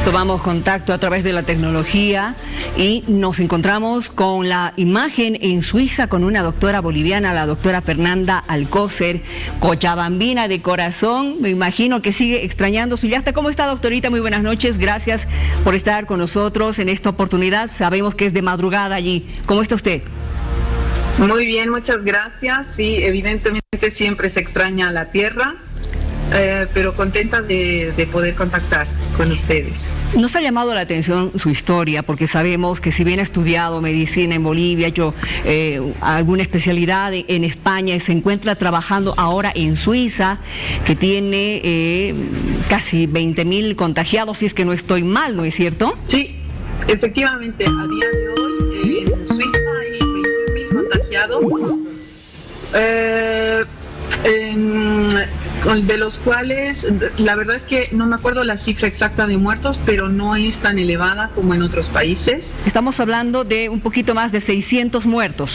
Tomamos contacto a través de la tecnología y nos encontramos con la imagen en Suiza con una doctora boliviana, la doctora Fernanda Alcócer, cochabambina de corazón. Me imagino que sigue extrañando su yasta. ¿Cómo está, doctorita? Muy buenas noches. Gracias por estar con nosotros en esta oportunidad. Sabemos que es de madrugada allí. ¿Cómo está usted? Muy bien, muchas gracias. Sí, evidentemente siempre se extraña la tierra, pero contenta de poder contactar con ustedes. Nos ha llamado la atención su historia, porque sabemos que si bien ha estudiado medicina en Bolivia, ha hecho alguna especialidad en España y se encuentra trabajando ahora en Suiza, que tiene casi 20.000 contagiados, si es que no estoy mal, ¿no es cierto? Sí, efectivamente, a día de hoy en Suiza hay 21.000 contagiados. De los cuales, la verdad es que no me acuerdo la cifra exacta de muertos, pero no es tan elevada como en otros países. Estamos hablando de un poquito más de 600 muertos.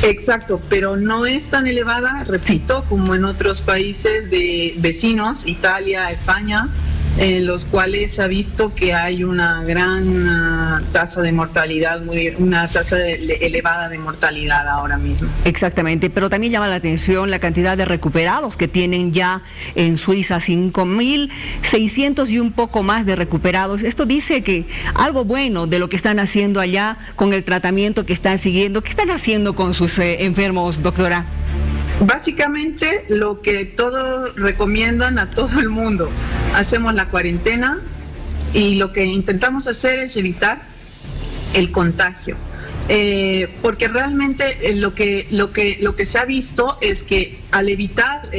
Exacto, pero no es tan elevada, repito, como en otros países de vecinos, Italia, España, en los cuales se ha visto que hay una gran tasa de mortalidad, una tasa elevada de mortalidad ahora mismo. Exactamente, pero también llama la atención la cantidad de recuperados que tienen ya en Suiza, 5.600 y un poco más de recuperados. Esto dice que algo bueno de lo que están haciendo allá con el tratamiento que están siguiendo. ¿Qué están haciendo con sus enfermos, doctora? Básicamente lo que todos recomiendan a todo el mundo. Hacemos la cuarentena y lo que intentamos hacer es evitar el contagio. Porque realmente lo que se ha visto es que al evitar,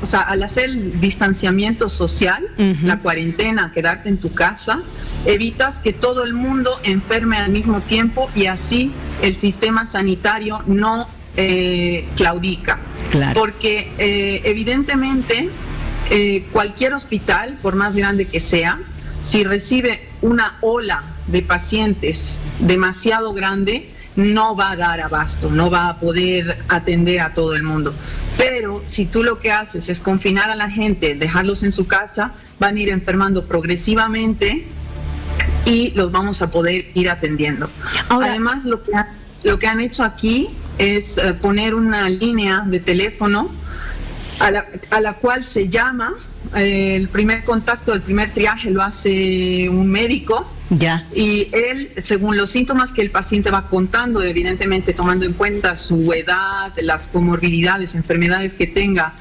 o sea, al hacer el distanciamiento social, la cuarentena, quedarte en tu casa, evitas que todo el mundo enferme al mismo tiempo y así el sistema sanitario no claudica. Claro. Porque evidentemente cualquier hospital, por más grande que sea, si recibe una ola de pacientes demasiado grande, no va a dar abasto, no va a poder atender a todo el mundo. Pero si tú lo que haces es confinar a la gente, dejarlos en su casa, van a ir enfermando progresivamente y los vamos a poder ir atendiendo. Ahora, además, lo que han hecho aquí es poner una línea de teléfono a la cual se llama, el primer contacto, el primer triaje lo hace un médico. Ya. Y él, según los síntomas que el paciente va contando, evidentemente tomando en cuenta su edad, las comorbilidades, enfermedades que tenga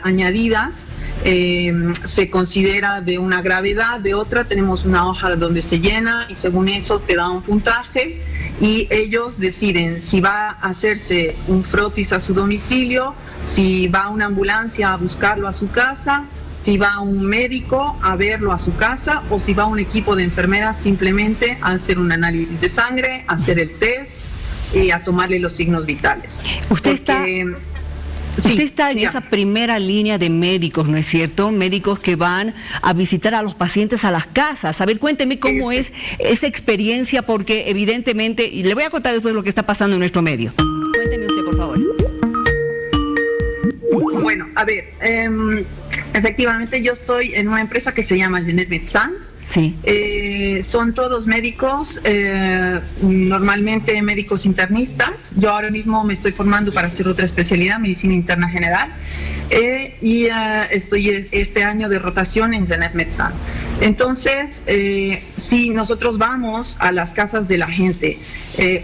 añadidas, se considera de una gravedad, de otra. Tenemos una hoja donde se llena y según eso te da un puntaje y ellos deciden si va a hacerse un frotis a su domicilio, si va una ambulancia a buscarlo a su casa, si va un médico a verlo a su casa o si va un equipo de enfermeras simplemente a hacer un análisis de sangre, a hacer el test y a tomarle los signos vitales. Usted está en esa primera línea de médicos, ¿no es cierto? Médicos que van a visitar a los pacientes a las casas. A ver, cuénteme cómo es esa experiencia, porque evidentemente, y le voy a contar después lo que está pasando en nuestro medio. Cuénteme usted, por favor. Bueno, a ver, efectivamente yo estoy en una empresa que se llama Genet Médecins. Sí. Son todos médicos, normalmente médicos internistas. Yo ahora mismo me estoy formando para hacer otra especialidad, medicina interna general, y estoy este año de rotación en Genet Médecins. Entonces, si nosotros vamos a las casas de la gente,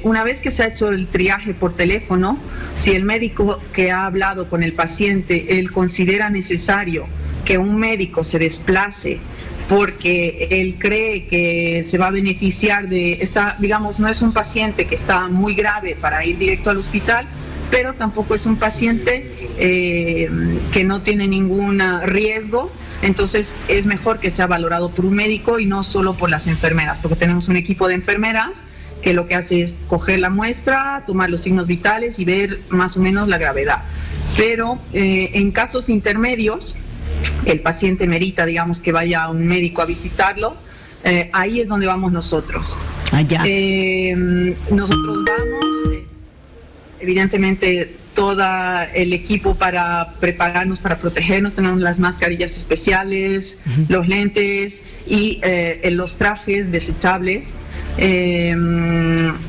una vez que se ha hecho el triaje por teléfono, si el médico que ha hablado con el paciente, él considera necesario que un médico se desplace porque él cree que se va a beneficiar de esta, digamos, no es un paciente que está muy grave para ir directo al hospital, pero tampoco es un paciente que no tiene ningún riesgo, entonces es mejor que sea valorado por un médico y no solo por las enfermeras, porque tenemos un equipo de enfermeras que lo que hace es coger la muestra, tomar los signos vitales y ver más o menos la gravedad. Pero en casos intermedios, el paciente merita, digamos, que vaya a un médico a visitarlo, ahí es donde vamos nosotros. Nosotros vamos, evidentemente todo el equipo para prepararnos, para protegernos. Tenemos las mascarillas especiales, los lentes y los trajes desechables.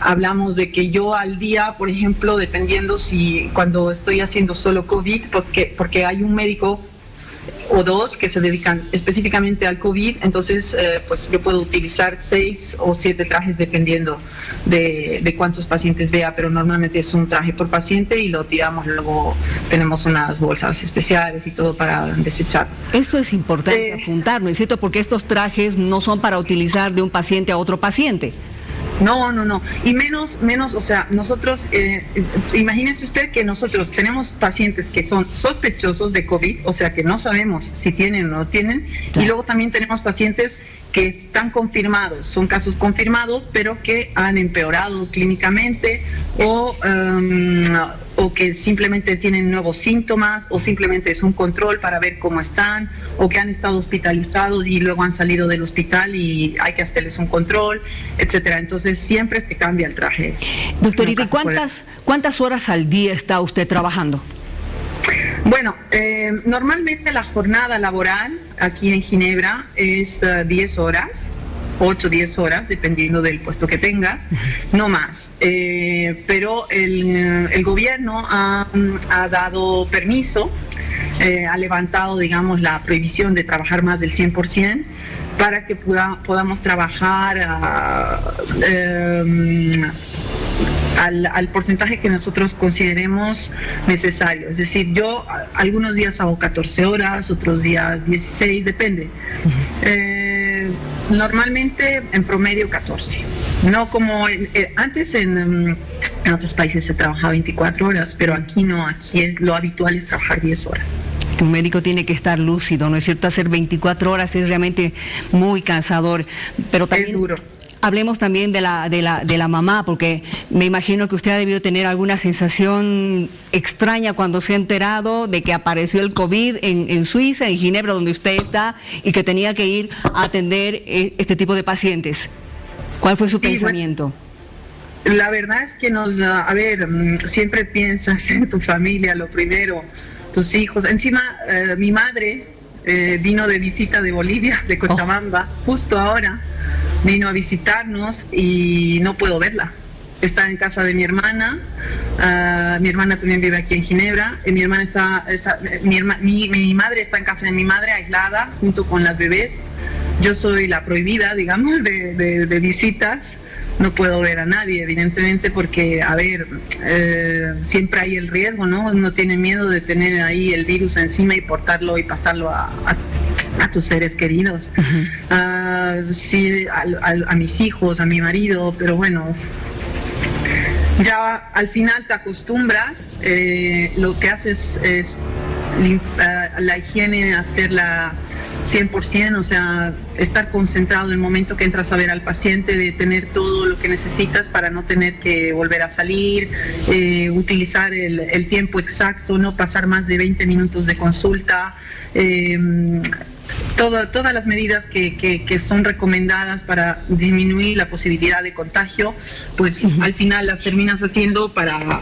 Hablamos de que yo al día, por ejemplo, dependiendo si cuando estoy haciendo solo COVID, pues porque hay un médico o dos que se dedican específicamente al COVID, entonces pues yo puedo utilizar 6 o 7 trajes dependiendo de cuántos pacientes vea, pero normalmente es un traje por paciente y lo tiramos, luego tenemos unas bolsas especiales y todo para desechar. Eso es importante apuntar, ¿no es cierto? Porque estos trajes no son para utilizar de un paciente a otro paciente. No. Y menos, o sea, nosotros, imagínese usted que nosotros tenemos pacientes que son sospechosos de COVID, o sea, que no sabemos si tienen o no tienen, y luego también tenemos pacientes que están confirmados, son casos confirmados, pero que han empeorado clínicamente o que simplemente tienen nuevos síntomas o simplemente es un control para ver cómo están o que han estado hospitalizados y luego han salido del hospital y hay que hacerles un control, etcétera. Entonces siempre se cambia el traje. Doctorita, ¿cuántas horas al día está usted trabajando? Bueno, normalmente la jornada laboral aquí en Ginebra es 10 horas. 8 o 10 horas, dependiendo del puesto que tengas, no más. Pero el gobierno ha dado permiso, ha levantado, digamos, la prohibición de trabajar más del 100% para que podamos trabajar al porcentaje que nosotros consideremos necesario. Es decir, yo algunos días hago 14 horas, otros días 16, depende. Normalmente en promedio 14, no como antes en otros países se trabaja 24 horas, pero aquí no, aquí lo habitual es trabajar 10 horas. Un médico tiene que estar lúcido, ¿no es cierto? Hacer 24 horas es realmente muy cansador, pero también es duro. Hablemos también de la mamá, porque me imagino que usted ha debido tener alguna sensación extraña cuando se ha enterado de que apareció el COVID en Suiza, en Ginebra, donde usted está, y que tenía que ir a atender este tipo de pacientes. ¿Cuál fue su pensamiento? Bueno, la verdad es que siempre piensas en tu familia, lo primero, tus hijos. Encima, mi madre vino de visita de Bolivia, de Cochabamba, justo ahora. Vino a visitarnos y no puedo verla. Está en casa de mi hermana. Mi hermana también vive aquí en Ginebra. Mi madre está en casa de mi madre, aislada, junto con las bebés. Yo soy la prohibida, digamos, de visitas. No puedo ver a nadie, evidentemente, porque, siempre hay el riesgo, ¿no? Uno tiene miedo de tener ahí el virus encima y portarlo y pasarlo a tus seres queridos. Sí, a mis hijos, a mi marido, pero bueno, ya al final te acostumbras. Lo que haces es la higiene, hacerla 100%, o sea, estar concentrado en el momento que entras a ver al paciente, de tener todo lo que necesitas para no tener que volver a salir, utilizar el tiempo exacto, no pasar más de 20 minutos de consulta. Todas las medidas que son recomendadas para disminuir la posibilidad de contagio, pues al final las terminas haciendo para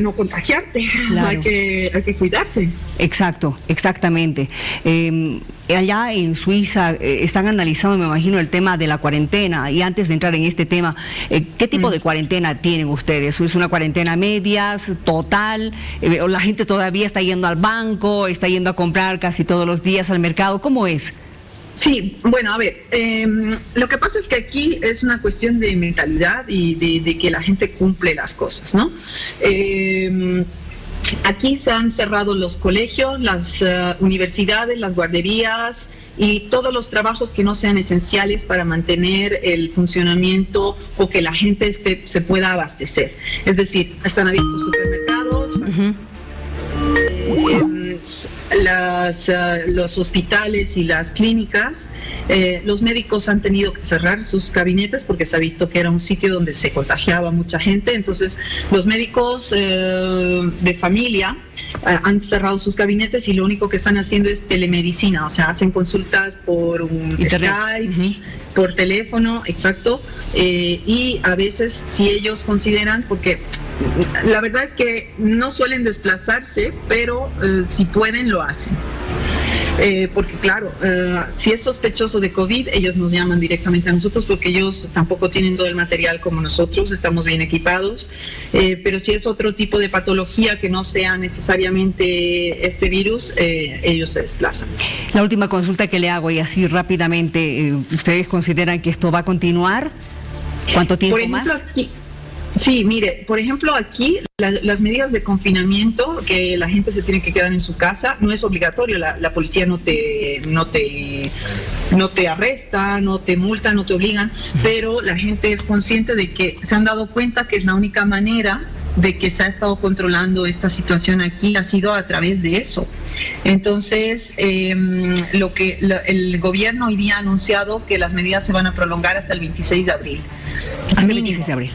no contagiarte. Claro. Hay que cuidarse. Exactamente. Allá en Suiza están analizando, me imagino, el tema de la cuarentena. Y antes de entrar en este tema, ¿qué tipo de cuarentena tienen ustedes? ¿Es una cuarentena medias, total? ¿O la gente todavía está yendo al banco, está yendo a comprar casi todos los días al mercado? ¿Cómo es? Sí, bueno, lo que pasa es que aquí es una cuestión de mentalidad y de que la gente cumple las cosas, ¿no? Aquí se han cerrado los colegios, las universidades, las guarderías y todos los trabajos que no sean esenciales para mantener el funcionamiento o que la gente se pueda abastecer. Es decir, están abiertos supermercados, los hospitales y las clínicas, los médicos han tenido que cerrar sus gabinetes porque se ha visto que era un sitio donde se contagiaba mucha gente. Entonces, los médicos de familia han cerrado sus gabinetes y lo único que están haciendo es telemedicina, o sea, hacen consultas por Internet. Skype, por teléfono, exacto, y a veces si ellos consideran, porque la verdad es que no suelen desplazarse, pero si pueden lo hacen. Porque claro, si es sospechoso de COVID, ellos nos llaman directamente a nosotros porque ellos tampoco tienen todo el material como nosotros, estamos bien equipados, pero si es otro tipo de patología que no sea necesariamente este virus, ellos se desplazan. La última consulta que le hago y así rápidamente, ¿ustedes consideran que esto va a continuar? ¿Cuánto tiempo Por ejemplo, más? aquí, sí, mire, por ejemplo, aquí las medidas de confinamiento, que la gente se tiene que quedar en su casa, no es obligatorio, la policía no te arresta, no te multa, no te obligan, pero la gente es consciente de que se han dado cuenta que es la única manera de que se ha estado controlando esta situación aquí, ha sido a través de eso. Entonces, el gobierno hoy día ha anunciado que las medidas se van a prolongar hasta el 26 de abril. Hasta el 26 de abril.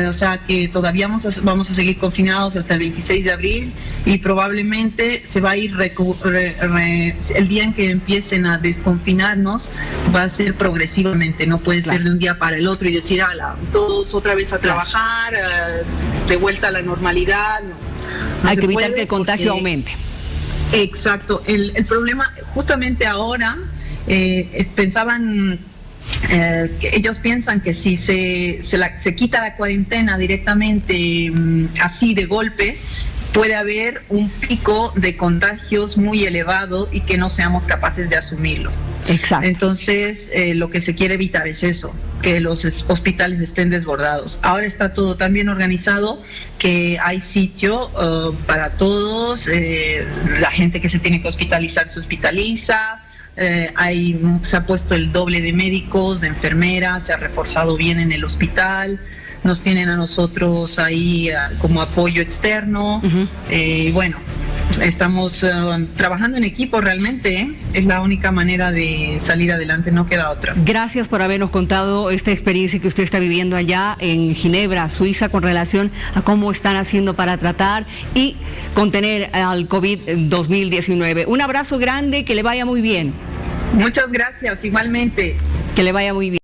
O sea que todavía vamos a seguir confinados hasta el 26 de abril y probablemente se va a ir, el día en que empiecen a desconfinarnos va a ser progresivamente, no puede ser de un día para el otro y decir, todos otra vez a trabajar, de vuelta a la normalidad. No hay que evitar que el contagio aumente. Exacto, el problema justamente ahora pensaban... que ellos piensan que si se quita la cuarentena directamente así de golpe, puede haber un pico de contagios muy elevado y que no seamos capaces de asumirlo. Exacto. Entonces, lo que se quiere evitar es eso, que los hospitales estén desbordados. Ahora está todo tan bien organizado que hay sitio para todos, la gente que se tiene que hospitalizar se hospitaliza. Se ha puesto el doble de médicos, de enfermeras, se ha reforzado bien en el hospital, nos tienen a nosotros ahí como apoyo externo. Bueno, estamos trabajando en equipo realmente, es la única manera de salir adelante, no queda otra. Gracias por habernos contado esta experiencia que usted está viviendo allá en Ginebra, Suiza, con relación a cómo están haciendo para tratar y contener al COVID-2019. Un abrazo grande, que le vaya muy bien. Muchas gracias, igualmente. Que le vaya muy bien.